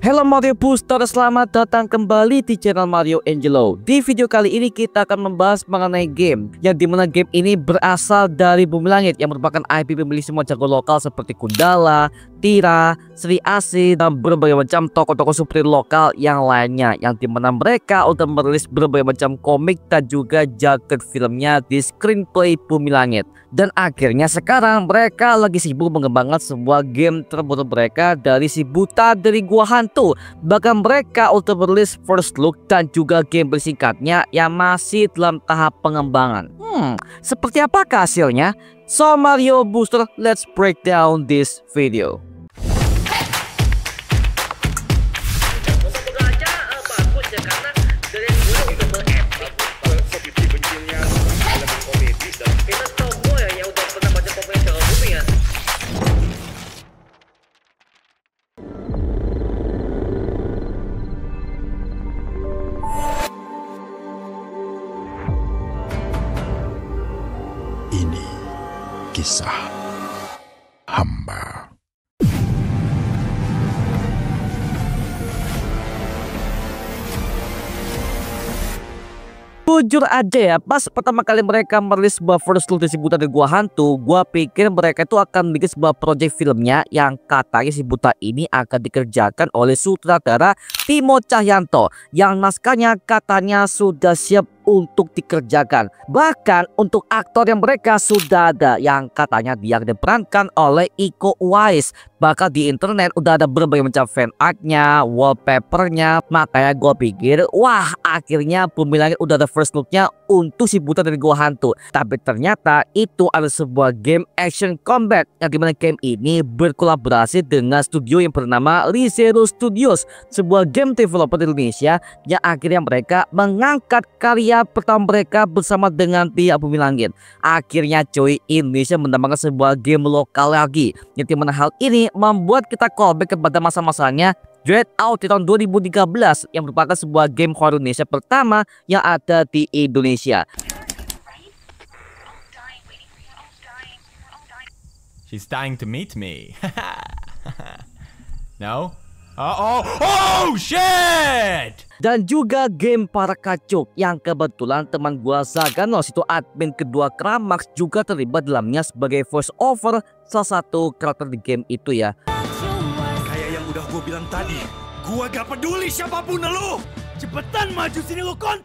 Halo Mario Booster, selamat datang kembali di channel Mario Angelo. Di video kali ini kita akan membahas mengenai game yang dimana game ini berasal dari Bumi Langit yang merupakan IP pemilik semua jago lokal seperti Gundala, Tira, Sri Asih, dan berbagai macam tokoh-tokoh super lokal yang lainnya, yang dimana mereka udah merilis berbagai macam komik dan juga jaket filmnya di Screenplay Bumi Langit. Dan akhirnya sekarang mereka lagi sibuk mengembangkan sebuah game terbaru mereka dari si Buta dari Gua Hantu. Bahkan mereka udah merilis first look dan juga gameplay singkatnya yang masih dalam tahap pengembangan. Seperti apakah hasilnya? So Mario Booster, let's break down this video. Ini kisah hamba. Jujur aja ya, pas pertama kali mereka merilis sebuah first look di si Buta dari Gua Hantu, gua pikir mereka itu akan bikin sebuah project filmnya yang katanya si Buta ini akan dikerjakan oleh sutradara Timo Cahyanto, yang naskahnya katanya sudah siap untuk dikerjakan. Bahkan untuk aktor yang mereka sudah ada, yang katanya dia diperankan oleh Iko Uwais. Bahkan di internet udah ada berbagai macam fan artnya, wallpapernya. Makanya gue pikir, wah akhirnya Bumi Langit udah ada first looknya untuk si Buta dari Gua Hantu. Tapi ternyata itu adalah sebuah game action combat, yang dimana game ini berkolaborasi dengan studio yang bernama ReZero Studios, sebuah game developer di Indonesia yang akhirnya mereka mengangkat karya pertama mereka bersama dengan pihak Bumi Langit. Akhirnya cuy, Indonesia mendapatkan sebuah game lokal lagi, yang dimana hal ini membuat kita callback kepada masa-masanya Dread Out di tahun 2013 yang merupakan sebuah game horror Indonesia pertama yang ada di Indonesia. She's dying to meet me. No? Oh shit! Dan juga game Para Kacuk yang kebetulan teman gua Zaganos, itu admin kedua Kramax, juga terlibat dalamnya sebagai voice over salah satu karakter di game itu ya. Kayak yang udah gue bilang tadi, gua gak peduli siapapun lu. Cepetan maju sini lu kon.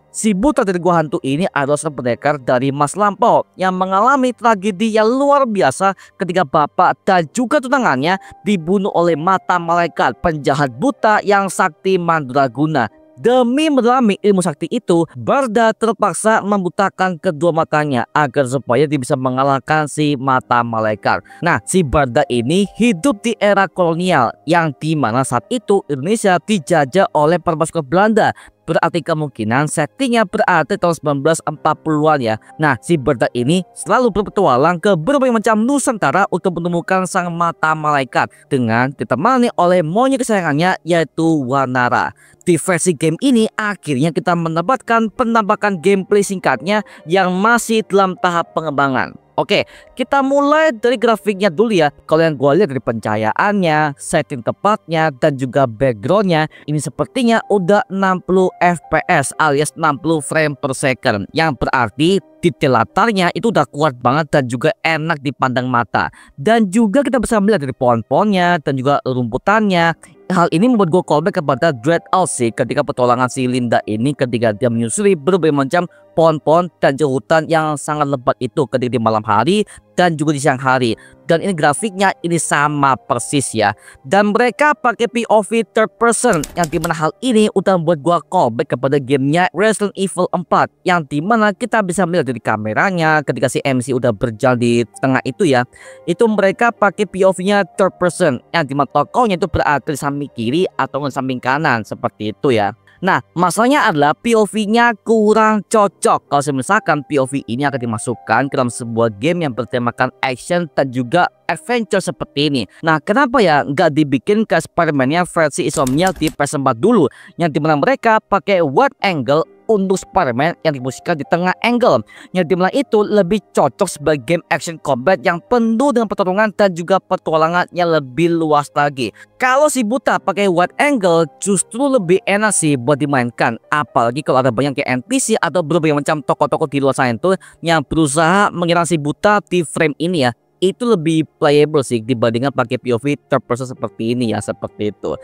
Si Buta dari Gua Hantu ini adalah seorang pendekar dari masa lampau yang mengalami tragedi yang luar biasa ketika bapak dan juga tunangannya dibunuh oleh mata malaikat penjahat buta yang sakti mandraguna. Demi mendalami ilmu sakti itu, Barda terpaksa membutakan kedua matanya agar supaya dia bisa mengalahkan si mata malaikat. Nah, si Barda ini hidup di era kolonial yang dimana saat itu Indonesia dijajah oleh pasukan Belanda. Berarti kemungkinan settingnya berarti tahun 1940-an ya. Nah, si Barda ini selalu berpetualang ke berbagai macam nusantara untuk menemukan sang mata malaikat dengan ditemani oleh monyet kesayangannya yaitu Wanara. Di versi game ini akhirnya kita mendapatkan penampakan gameplay singkatnya yang masih dalam tahap pengembangan. Oke, kita mulai dari grafiknya dulu ya. Kalau yang gue lihat dari pencahayaannya, setting tepatnya, dan juga backgroundnya, ini sepertinya udah 60 fps alias 60 frame per second, yang berarti detail latarnya itu udah kuat banget dan juga enak dipandang mata. Dan juga kita bisa melihat dari pohon-pohonnya dan juga rumputannya. Hal ini membuat gue callback kepada Dread Out sih, ketika petualangan si Linda ini ketika dia menyusuri berbagai macam pohon-pohon dan juga hutan yang sangat lebat itu ketika di malam hari dan juga di siang hari. Dan ini grafiknya ini sama persis ya. Dan mereka pakai POV third person, yang dimana hal ini udah membuat gua callback kepada gamenya Resident Evil 4, yang dimana kita bisa melihat dari kameranya ketika si MC udah berjalan di tengah itu ya. Itu mereka pakai POV-nya third person, yang dimana tokohnya itu berada di samping kiri atau di samping kanan seperti itu ya. Nah, masalahnya adalah POV-nya kurang cocok kalau misalkan POV ini akan dimasukkan ke dalam sebuah game yang bertemakan action dan juga adventure seperti ini. Nah, kenapa ya nggak dibikin ke Spider-Man-nya versi Insomniac di PS4 dulu, yang dimana mereka pakai wide angle untuk Spider-Man yang diposisikan di tengah angle, yang dimana itu lebih cocok sebagai game action combat yang penuh dengan pertarungan dan juga petualangan yang lebih luas lagi. Kalau si Buta pakai wide angle justru lebih enak sih buat dimainkan, apalagi kalau ada banyak kayak NPC atau berbagai macam tokoh-tokoh di luar sana itu yang berusaha menyerang si Buta di frame ini ya. Itu lebih playable sih dibandingkan pakai POV third person seperti ini ya, seperti itu.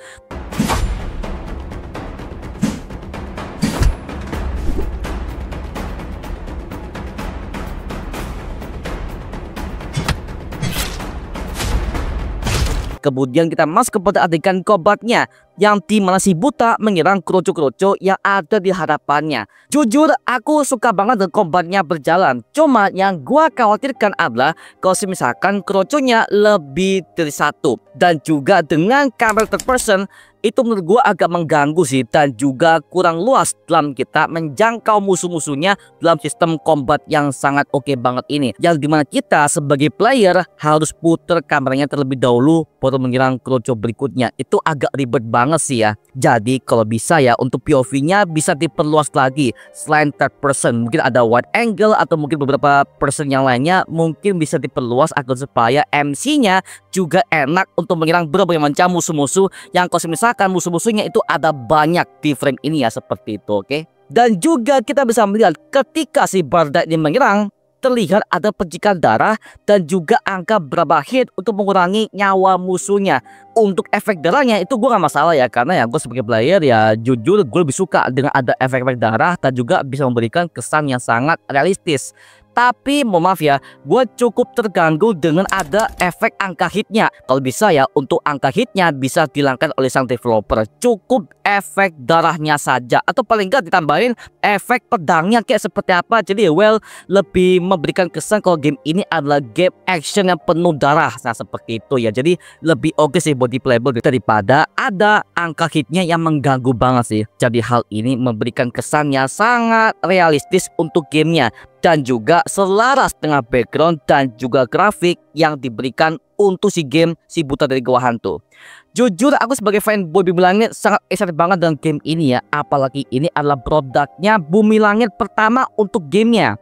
Kemudian kita masuk kepada adegan kombatnya, yang dimana si Buta menyerang kroco-kroco yang ada di hadapannya. Jujur aku suka banget dengan kombatnya berjalan. Cuma yang gua khawatirkan adalah kalau misalkan kroconya lebih dari satu, dan juga dengan kamera third person itu menurut gua agak mengganggu sih, dan juga kurang luas dalam kita menjangkau musuh-musuhnya dalam sistem combat yang sangat oke banget ini, yang dimana kita sebagai player harus putar kameranya terlebih dahulu baru menyerang kroco berikutnya. Itu agak ribet banget sih ya. Jadi kalau bisa ya untuk POV-nya bisa diperluas lagi. Selain third person, mungkin ada wide angle atau mungkin beberapa person yang lainnya mungkin bisa diperluas agar supaya MC-nya juga enak untuk menyerang berbagai macam musuh-musuh yang kalau misalkan musuh-musuhnya itu ada banyak di frame ini ya, seperti itu, oke? Dan juga kita bisa melihat ketika si Barda ini menyerang, terlihat ada percikan darah dan juga angka berapa hit untuk mengurangi nyawa musuhnya. Untuk efek darahnya itu gue gak masalah ya, karena ya gue sebagai player ya jujur gue lebih suka dengan ada efek-efek darah dan juga bisa memberikan kesan yang sangat realistis. Tapi mohon maaf ya, gue cukup terganggu dengan ada efek angka hitnya. Kalau bisa ya untuk angka hitnya bisa dihilangkan oleh sang developer. Cukup efek darahnya saja, atau paling enggak ditambahin efek pedangnya kayak seperti apa. Jadi well, lebih memberikan kesan kalau game ini adalah game action yang penuh darah. Nah seperti itu ya, jadi lebih oke sih body playable daripada ada angka hitnya yang mengganggu banget sih. Jadi hal ini memberikan kesan yang sangat realistis untuk gamenya, dan juga selaras dengan background dan juga grafik yang diberikan untuk si game si Buta dari Gua Hantu. Jujur aku sebagai fanboy Bumi Langit sangat excited banget dengan game ini ya, apalagi ini adalah produknya Bumi Langit pertama untuk gamenya.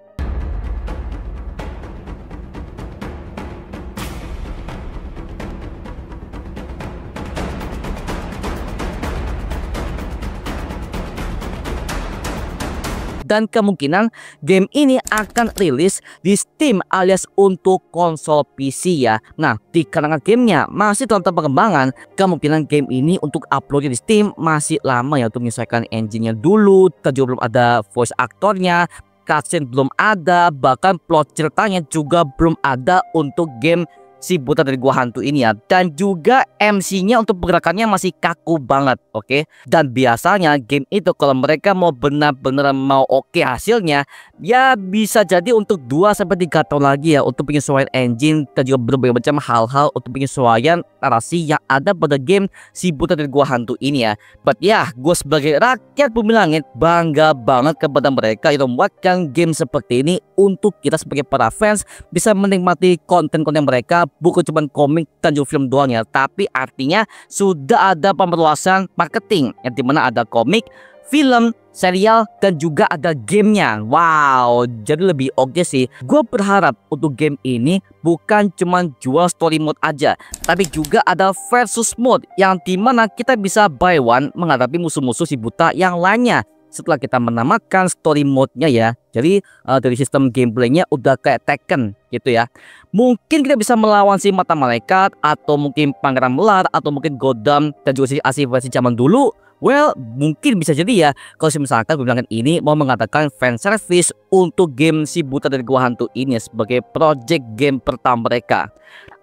Dan kemungkinan game ini akan rilis di Steam alias untuk konsol PC ya. Nah di kalangan gamenya masih dalam tahap pengembangan, kemungkinan game ini untuk uploadnya di Steam masih lama ya, untuk menyesuaikan engine-nya dulu. Dan juga belum ada voice aktornya, cutscene belum ada, bahkan plot ceritanya juga belum ada untuk game si Buta dari Gua Hantu ini ya. Dan juga MC-nya untuk pergerakannya masih kaku banget, oke? Dan biasanya game itu kalau mereka mau benar-benar mau oke hasilnya, ya bisa jadi untuk 2-3 tahun lagi ya, untuk penyesuaian engine dan juga berbagai macam hal-hal untuk penyesuaian narasi yang ada pada game si Buta dari Gua Hantu ini ya. But ya, gue sebagai rakyat Bumi Langit bangga banget kepada mereka yang membuatkan game seperti ini untuk kita sebagai para fans bisa menikmati konten-konten mereka, bukan cuma komik dan juga film doang ya, tapi artinya sudah ada pemperluasan marketing yang dimana ada komik, film, serial, dan juga ada gamenya. Wow, jadi lebih oke sih. Gue berharap untuk game ini bukan cuma jual story mode aja, tapi juga ada versus mode yang dimana kita bisa buy one menghadapi musuh-musuh si Buta yang lainnya. Setelah kita menamakan story mode-nya ya, jadi dari sistem gameplaynya udah kayak Tekken gitu ya. Mungkin kita bisa melawan si Mata Malaikat, atau mungkin Pangeran Melar, atau mungkin Godam, dan juga si asli versi zaman dulu. Well, mungkin bisa jadi ya kalau misalkan Bumi ini mau mengatakan fan service untuk game si Buta dari Gua Hantu ini sebagai project game pertama mereka.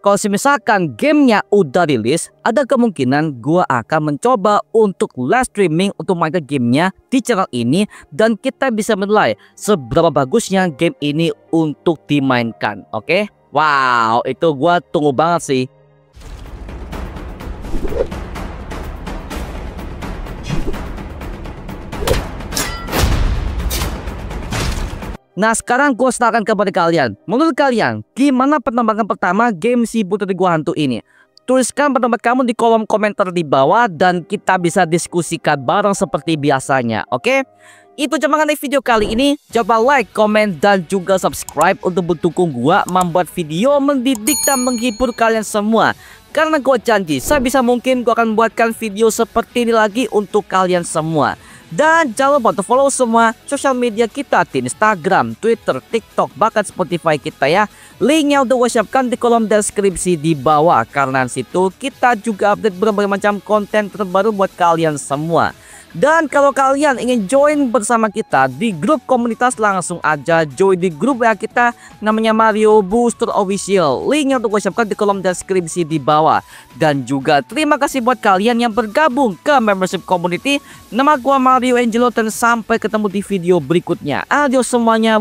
Kalau misalkan gamenya udah rilis, ada kemungkinan gua akan mencoba untuk live streaming untuk mainkan gamenya di channel ini, dan kita bisa menilai seberapa bagusnya game ini untuk dimainkan. Oke? Wow, itu gua tunggu banget sih. Nah sekarang gue serahkan kepada kalian. Menurut kalian gimana penembakan pertama game si Buta dari Gua Hantu ini? Tuliskan pendapat kamu di kolom komentar di bawah dan kita bisa diskusikan bareng seperti biasanya, oke? Itu aja mengenai video kali ini. Coba like, komen, dan juga subscribe untuk mendukung gua membuat video mendidik dan menghibur kalian semua. Karena gua janji sebisa mungkin gua akan membuatkan video seperti ini lagi untuk kalian semua. Dan jangan lupa untuk follow semua sosial media kita di Instagram, Twitter, TikTok, bahkan Spotify kita ya. Linknya udah gue siapkan di kolom deskripsi di bawah. Karena situ kita juga update berbagai macam konten terbaru buat kalian semua. Dan kalau kalian ingin join bersama kita di grup komunitas, langsung aja join di grup ya kita, namanya Mario Booster Official. Linknya untuk gue siapkan di kolom deskripsi di bawah. Dan juga terima kasih buat kalian yang bergabung ke membership community. Nama gue Mario Angelo dan sampai ketemu di video berikutnya. Adios semuanya.